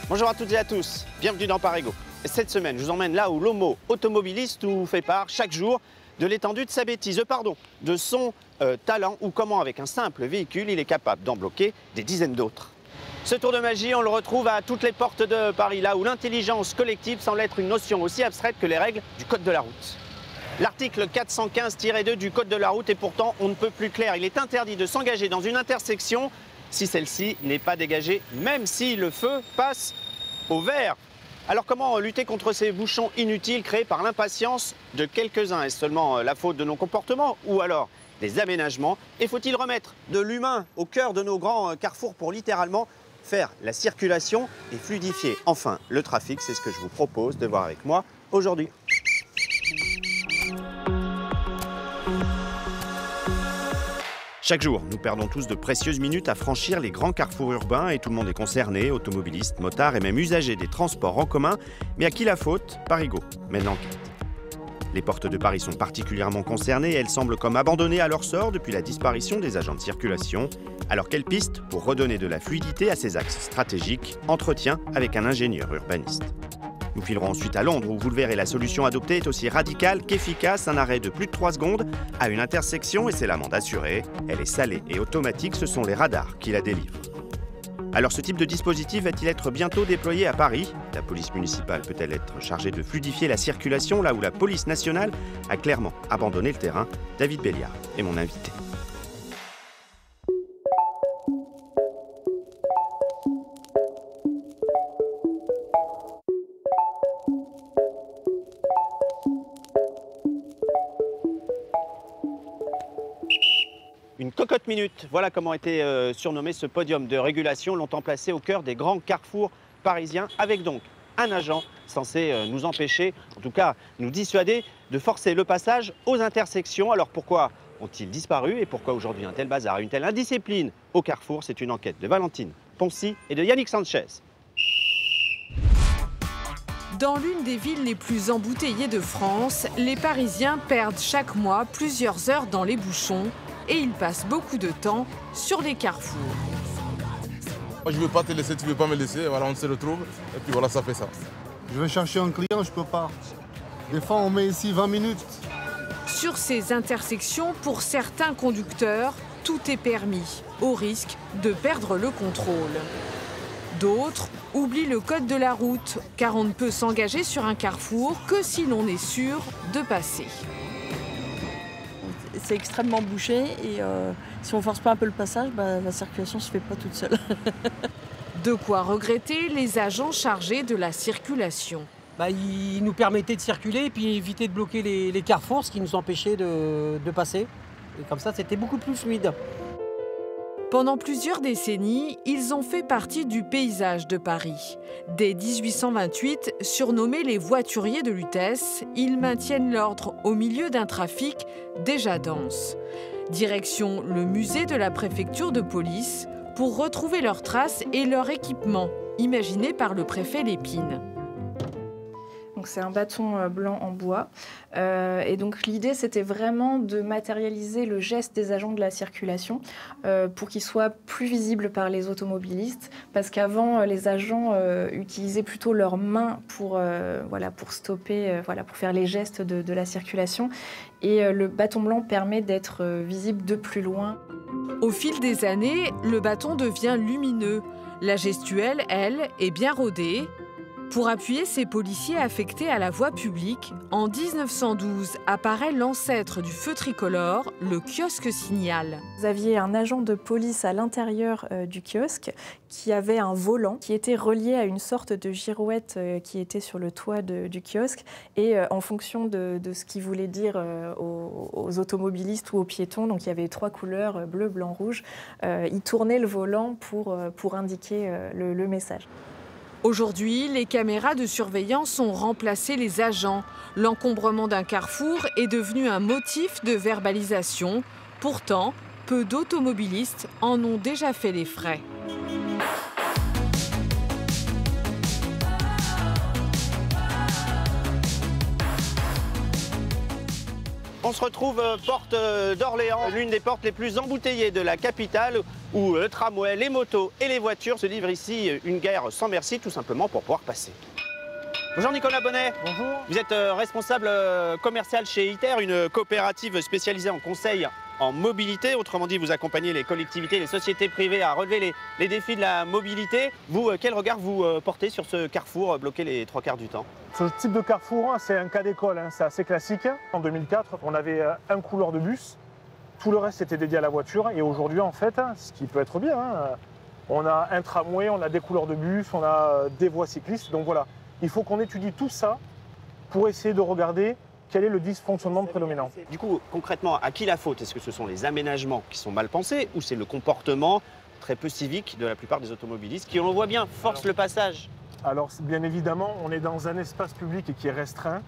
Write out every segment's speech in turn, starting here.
Bonjour à toutes et à tous, bienvenue dans Parigo. Cette semaine, je vous emmène là où l'homo automobiliste nous fait part chaque jour de l'étendue de sa bêtise, de son talent ou comment avec un simple véhicule il est capable d'en bloquer des dizaines d'autres. Ce tour de magie, on le retrouve à toutes les portes de Paris, là où l'intelligence collective semble être une notion aussi abstraite que les règles du code de la route. L'article 415-2 du code de la route est pourtant on ne peut plus clair. Il est interdit de s'engager dans une intersection si celle-ci n'est pas dégagée, même si le feu passe au vert. Alors comment lutter contre ces bouchons inutiles créés par l'impatience de quelques-uns? Est-ce seulement la faute de nos comportements ou alors des aménagements? Et faut-il remettre de l'humain au cœur de nos grands carrefours pour littéralement faire la circulation et fluidifier enfin le trafic? C'est ce que je vous propose de voir avec moi aujourd'hui. Chaque jour, nous perdons tous de précieuses minutes à franchir les grands carrefours urbains et tout le monde est concerné, automobilistes, motards et même usagers des transports en commun. Mais à qui la faute? Parigo mène l'enquête. Les portes de Paris sont particulièrement concernées et elles semblent comme abandonnées à leur sort depuis la disparition des agents de circulation. Alors quelle piste pour redonner de la fluidité à ces axes stratégiques? Entretien avec un ingénieur urbaniste. Nous filerons ensuite à Londres où vous le verrez, la solution adoptée est aussi radicale qu'efficace. Un arrêt de plus de 3 secondes à une intersection et c'est l'amende assurée. Elle est salée et automatique, ce sont les radars qui la délivrent. Alors ce type de dispositif va-t-il être bientôt déployé à Paris? La police municipale peut-elle être chargée de fluidifier la circulation là où la police nationale a clairement abandonné le terrain? David Béliard est mon invité. Une cocotte minute, voilà comment était surnommé ce podium de régulation, longtemps placé au cœur des grands carrefours parisiens, avec donc un agent censé nous empêcher, en tout cas nous dissuader de forcer le passage aux intersections. Alors pourquoi ont-ils disparu et pourquoi aujourd'hui un tel bazar, une telle indiscipline au carrefour? C'est une enquête de Valentine Poncy et de Yannick Sanchez. Dans l'une des villes les plus embouteillées de France, les Parisiens perdent chaque mois plusieurs heures dans les bouchons et ils passent beaucoup de temps sur les carrefours. Moi, je ne veux pas te laisser, tu ne veux pas me laisser, voilà, on se retrouve et puis voilà, ça fait ça. Je vais chercher un client, je ne peux pas. Des fois, on met ici 20 minutes. Sur ces intersections, pour certains conducteurs, tout est permis, au risque de perdre le contrôle. D'autres oublient le code de la route, car on ne peut s'engager sur un carrefour que si l'on est sûr de passer. C'est extrêmement bouché et si on ne force pas un peu le passage, la circulation ne se fait pas toute seule. De quoi regretter les agents chargés de la circulation. Ils nous permettaient de circuler et puis éviter de bloquer les carrefours, ce qui nous empêchait de passer. Et comme ça, c'était beaucoup plus fluide. Pendant plusieurs décennies, ils ont fait partie du paysage de Paris. Dès 1828, surnommés les voituriers de Lutèce, ils maintiennent l'ordre au milieu d'un trafic déjà dense. Direction le musée de la préfecture de police pour retrouver leurs traces et leur équipement, imaginé par le préfet Lépine. C'est un bâton blanc en bois. Et donc l'idée, c'était vraiment de matérialiser le geste des agents de la circulation pour qu'il soit plus visible par les automobilistes. Parce qu'avant, les agents utilisaient plutôt leurs mains pour stopper, pour faire les gestes de la circulation. Et le bâton blanc permet d'être visible de plus loin. Au fil des années, le bâton devient lumineux. La gestuelle, elle, est bien rodée. Pour appuyer ces policiers affectés à la voie publique, en 1912 apparaît l'ancêtre du feu tricolore, le kiosque signal. Vous aviez un agent de police à l'intérieur du kiosque qui avait un volant qui était relié à une sorte de girouette qui était sur le toit du kiosque. Et en fonction de ce qu'il voulait dire aux automobilistes ou aux piétons, donc il y avait 3 couleurs, bleu, blanc, rouge, il tournait le volant pour indiquer le message. Aujourd'hui, les caméras de surveillance ont remplacé les agents. L'encombrement d'un carrefour est devenu un motif de verbalisation. Pourtant, peu d'automobilistes en ont déjà fait les frais. On se retrouve porte d'Orléans, l'une des portes les plus embouteillées de la capitale, où le tramway, les motos et les voitures se livrent ici une guerre sans merci, tout simplement pour pouvoir passer. Bonjour Nicolas Bonnet. Bonjour. Vous êtes responsable commercial chez ITER, une coopérative spécialisée en conseil en mobilité. Autrement dit, vous accompagnez les collectivités, les sociétés privées à relever les défis de la mobilité. Vous, quel regard vous portez sur ce carrefour bloqué les 3/4 du temps? Ce type de carrefour, c'est un cas d'école, c'est assez classique. En 2004, on avait un couloir de bus. Tout le reste était dédié à la voiture. Et aujourd'hui, en fait, ce qui peut être bien, on a un tramway, on a des couloirs de bus, on a des voies cyclistes. Donc voilà, il faut qu'on étudie tout ça pour essayer de regarder quel est le dysfonctionnement prédominant. Du coup, concrètement, à qui la faute? Est-ce que ce sont les aménagements qui sont mal pensés ou c'est le comportement très peu civique de la plupart des automobilistes qui, on le voit bien, forcent le passage? Alors, bien évidemment, on est dans un espace public qui est restreint,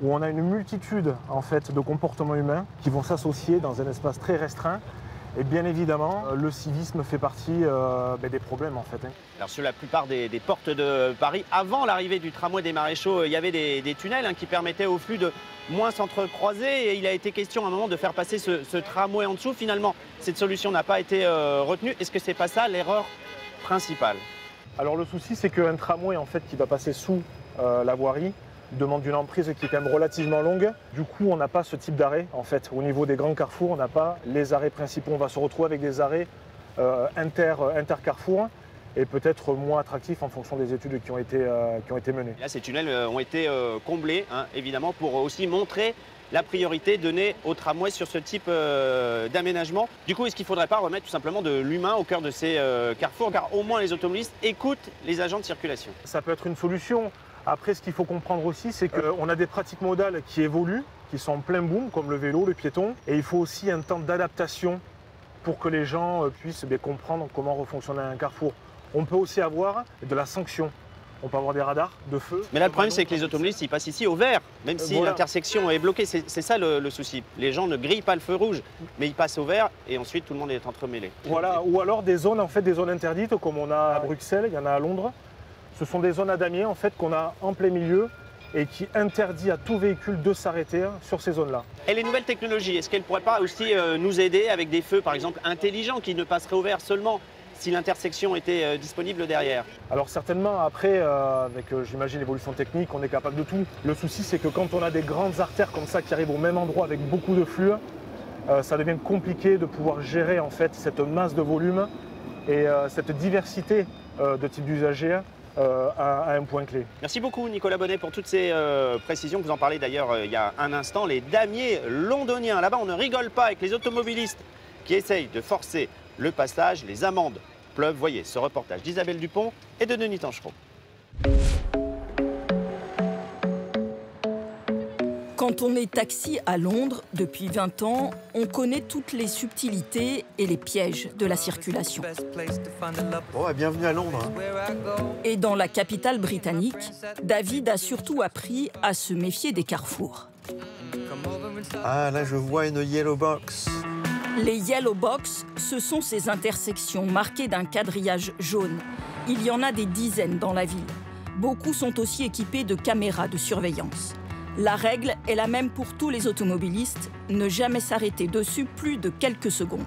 où on a une multitude en fait, de comportements humains qui vont s'associer dans un espace très restreint. Et bien évidemment, le civisme fait partie des problèmes en fait. Alors sur la plupart des portes de Paris, avant l'arrivée du tramway des Maréchaux, il y avait des tunnels qui permettaient au flux de moins s'entrecroiser. Et il a été question à un moment de faire passer ce tramway en dessous. Finalement, cette solution n'a pas été retenue. Est-ce que c'est pas ça l'erreur principale? Alors le souci, c'est qu'un tramway en fait, qui va passer sous la voirie demande une emprise qui est quand même relativement longue. Du coup, on n'a pas ce type d'arrêt. En fait, au niveau des grands carrefours, on n'a pas les arrêts principaux. On va se retrouver avec des arrêts inter-carrefours et peut-être moins attractifs en fonction des études qui ont été menées. Là, ces tunnels ont été comblés, évidemment, pour aussi montrer la priorité donnée au tramway sur ce type d'aménagement. Du coup, est-ce qu'il ne faudrait pas remettre tout simplement de l'humain au cœur de ces carrefours, car au moins les automobilistes écoutent les agents de circulation? Ça peut être une solution. Après, ce qu'il faut comprendre aussi, c'est qu'on a des pratiques modales qui évoluent, qui sont en plein boom, comme le vélo, le piéton. Et il faut aussi un temps d'adaptation pour que les gens puissent comprendre comment fonctionne un carrefour. On peut aussi avoir de la sanction. On peut avoir des radars de feu. Mais là, le problème, c'est que les automobilistes, ils passent ici au vert, même si l'intersection est bloquée. C'est ça le souci. Les gens ne grillent pas le feu rouge, mais ils passent au vert et ensuite tout le monde est entremêlé. Voilà, ou alors des zones, des zones interdites, comme on a à Bruxelles, il y en a à Londres. Ce sont des zones à damier en fait, qu'on a en plein milieu et qui interdit à tout véhicule de s'arrêter sur ces zones-là. Et les nouvelles technologies, est-ce qu'elles ne pourraient pas aussi nous aider avec des feux, par exemple, intelligents qui ne passeraient au vert seulement si l'intersection était disponible derrière? Alors certainement, après, avec j'imagine l'évolution technique, on est capable de tout. Le souci, c'est que quand on a des grandes artères comme ça qui arrivent au même endroit avec beaucoup de flux, ça devient compliqué de pouvoir gérer en fait cette masse de volume et cette diversité de types d'usagers à un point clé. Merci beaucoup Nicolas Bonnet pour toutes ces précisions. Vous en parlez d'ailleurs il y a un instant, les damiers londoniens. Là-bas, on ne rigole pas avec les automobilistes qui essayent de forcer le passage. Les amendes pleuvent. Voyez ce reportage d'Isabelle Dupont et de Denis Tanchereau. Quand on est taxi à Londres depuis 20 ans, on connaît toutes les subtilités et les pièges de la circulation. Bon, bienvenue à Londres. Et dans la capitale britannique, David a surtout appris à se méfier des carrefours. Ah, là, je vois une yellow box. Les yellow box, ce sont ces intersections marquées d'un quadrillage jaune. Il y en a des dizaines dans la ville. Beaucoup sont aussi équipés de caméras de surveillance. La règle est la même pour tous les automobilistes, ne jamais s'arrêter dessus plus de quelques secondes.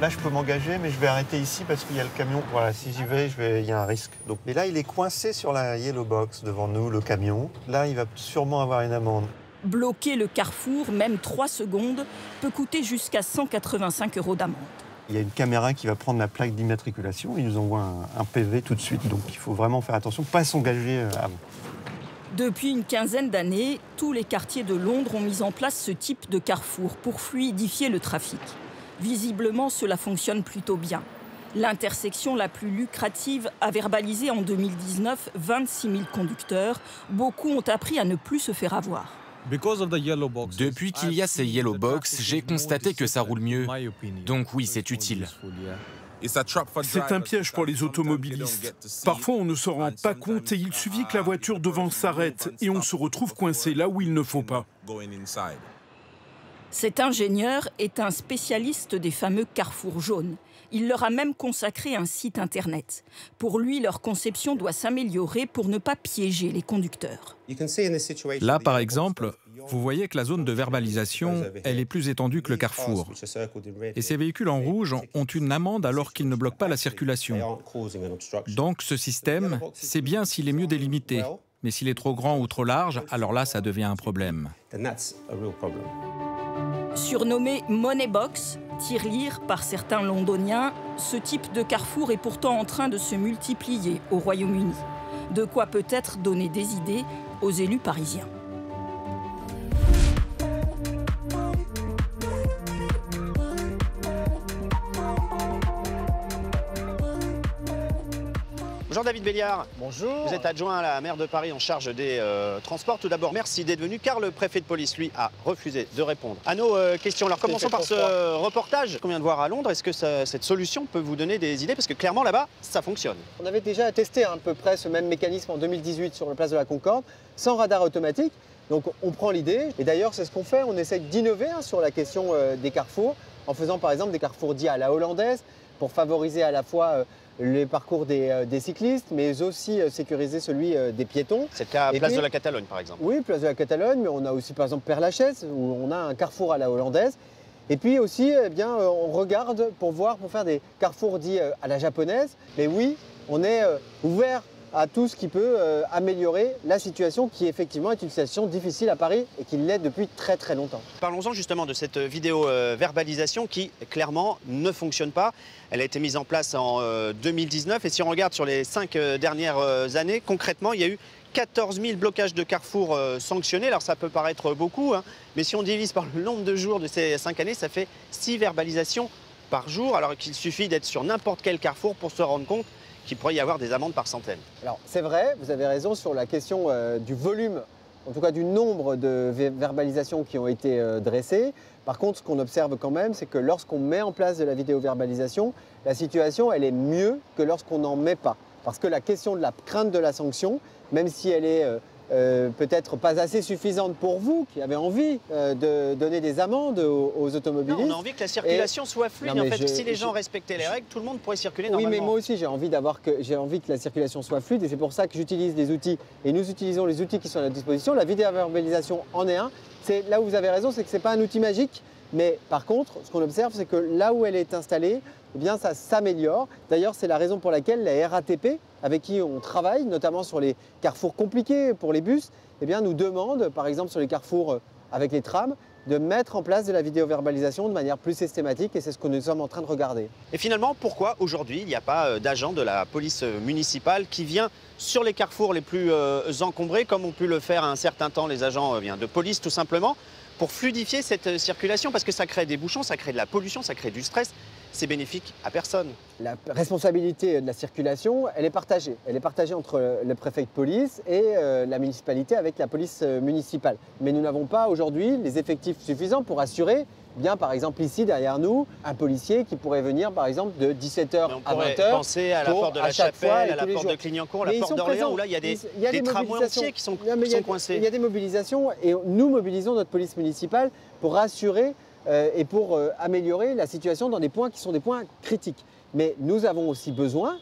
Là, je peux m'engager, mais je vais arrêter ici parce qu'il y a le camion. Voilà, si j'y vais, il y a un risque. Donc, mais là, il est coincé sur la yellow box devant nous, le camion. Là, il va sûrement avoir une amende. Bloquer le carrefour, même 3 secondes, peut coûter jusqu'à 185 € d'amende. Il y a une caméra qui va prendre la plaque d'immatriculation. Il nous envoie un PV tout de suite. Donc, il faut vraiment faire attention, pas s'engager avant. Depuis une quinzaine d'années, tous les quartiers de Londres ont mis en place ce type de carrefour pour fluidifier le trafic. Visiblement, cela fonctionne plutôt bien. L'intersection la plus lucrative a verbalisé en 2019 26 000 conducteurs. Beaucoup ont appris à ne plus se faire avoir. Depuis qu'il y a ces yellow box, j'ai constaté que ça roule mieux. Donc oui, c'est utile. C'est un piège pour les automobilistes. Parfois, on ne se rend pas compte et il suffit que la voiture devant s'arrête et on se retrouve coincé là où il ne faut pas. Cet ingénieur est un spécialiste des fameux carrefours jaunes. Il leur a même consacré un site internet. Pour lui, leur conception doit s'améliorer pour ne pas piéger les conducteurs. Là, par exemple, vous voyez que la zone de verbalisation, elle est plus étendue que le carrefour. Et ces véhicules en rouge ont une amende alors qu'ils ne bloquent pas la circulation. Donc ce système, c'est bien s'il est mieux délimité. Mais s'il est trop grand ou trop large, alors là, ça devient un problème. Surnommé Money Box, tirelire par certains londoniens, ce type de carrefour est pourtant en train de se multiplier au Royaume-Uni. De quoi peut-être donner des idées aux élus parisiens. Bonjour David Béliard. Bonjour. Vous êtes adjoint à la maire de Paris en charge des transports. Tout d'abord, merci d'être venu car le préfet de police, lui, a refusé de répondre à nos questions. Alors commençons par ce reportage qu'on vient de voir à Londres. Est-ce que cette solution peut vous donner des idées? Parce que clairement là-bas, ça fonctionne. On avait déjà testé à peu près ce même mécanisme en 2018 sur la place de la Concorde, sans radar automatique. Donc on prend l'idée, et d'ailleurs c'est ce qu'on fait, on essaie d'innover sur la question des carrefours, en faisant par exemple des carrefours dits à la hollandaise, pour favoriser à la fois les parcours des cyclistes, mais aussi sécuriser celui des piétons. C'est le cas à Place de la Catalogne, par exemple. Oui, Place de la Catalogne, mais on a aussi, par exemple, Père-Lachaise, où on a un carrefour à la hollandaise. Et puis aussi, eh bien, on regarde pour faire des carrefours dits à la japonaise. Mais oui, on est ouvert à tout ce qui peut améliorer la situation qui effectivement est une situation difficile à Paris et qui l'est depuis très très longtemps. Parlons-en justement de cette vidéo verbalisation qui clairement ne fonctionne pas. Elle a été mise en place en 2019 et si on regarde sur les 5 dernières années, concrètement il y a eu 14 000 blocages de carrefour sanctionnés. Alors ça peut paraître beaucoup, hein, mais si on divise par le nombre de jours de ces 5 années, ça fait 6 verbalisations par jour, alors qu'il suffit d'être sur n'importe quel carrefour pour se rendre compte qu'il pourrait y avoir des amendes par centaines. Alors c'est vrai, vous avez raison sur la question du volume, en tout cas du nombre de verbalisations qui ont été dressées. Par contre, ce qu'on observe quand même, c'est que lorsqu'on met en place de la vidéo-verbalisation, la situation elle est mieux que lorsqu'on n'en met pas. Parce que la question de la crainte de la sanction, même si elle est peut-être pas assez suffisante pour vous, qui avez envie de donner des amendes aux automobilistes. Non, on a envie que la circulation soit fluide. En fait, si les gens respectaient les règles, tout le monde pourrait circuler normalement. Oui, mais moi aussi, j'ai envie que la circulation soit fluide et c'est pour ça que j'utilise des outils. Et nous utilisons les outils qui sont à notre disposition. La vidéo-verbalisation en est un. Là où vous avez raison, c'est que ce n'est pas un outil magique. Mais par contre, ce qu'on observe, c'est que là où elle est installée, eh bien, ça s'améliore. D'ailleurs, c'est la raison pour laquelle la RATP, avec qui on travaille, notamment sur les carrefours compliqués pour les bus, eh bien, nous demande, par exemple sur les carrefours avec les trams, de mettre en place de la vidéo-verbalisation de manière plus systématique et c'est ce que nous sommes en train de regarder. Et finalement, pourquoi aujourd'hui il n'y a pas d'agent de la police municipale qui vient sur les carrefours les plus encombrés, comme ont pu le faire à un certain temps les agents de police tout simplement, pour fluidifier cette circulation, parce que ça crée des bouchons, ça crée de la pollution, ça crée du stress, c'est bénéfique à personne. La responsabilité de la circulation, elle est partagée. Elle est partagée entre le préfet de police et la municipalité avec la police municipale. Mais nous n'avons pas aujourd'hui les effectifs suffisants pour assurer, bien par exemple ici derrière nous, un policier qui pourrait venir par exemple de 17h à 20h. On pourrait penser à la porte de la Chapelle, à la porte de Clignancourt, la porte d'Orléans, où là il y a des tramways entiers qui sont coincés. Il y a des mobilisations et nous mobilisons notre police municipale pour assurer et pour améliorer la situation dans des points qui sont des points critiques. Mais nous avons aussi besoin,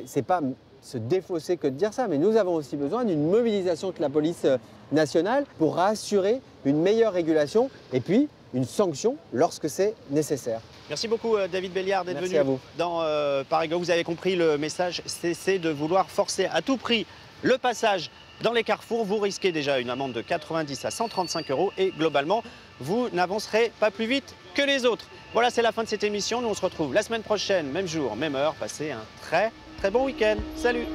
c'est pas se défausser que de dire ça, mais nous avons aussi besoin d'une mobilisation de la police nationale pour assurer une meilleure régulation et puis une sanction lorsque c'est nécessaire. Merci beaucoup David Béliard d'être venu à vous. Dans Parigo. Vous avez compris le message, cessez de vouloir forcer à tout prix le passage dans les carrefours. Vous risquez déjà une amende de 90 à 135 € et globalement, vous n'avancerez pas plus vite que les autres. Voilà, c'est la fin de cette émission. Nous, on se retrouve la semaine prochaine, même jour, même heure. Passez un très bon week-end. Salut!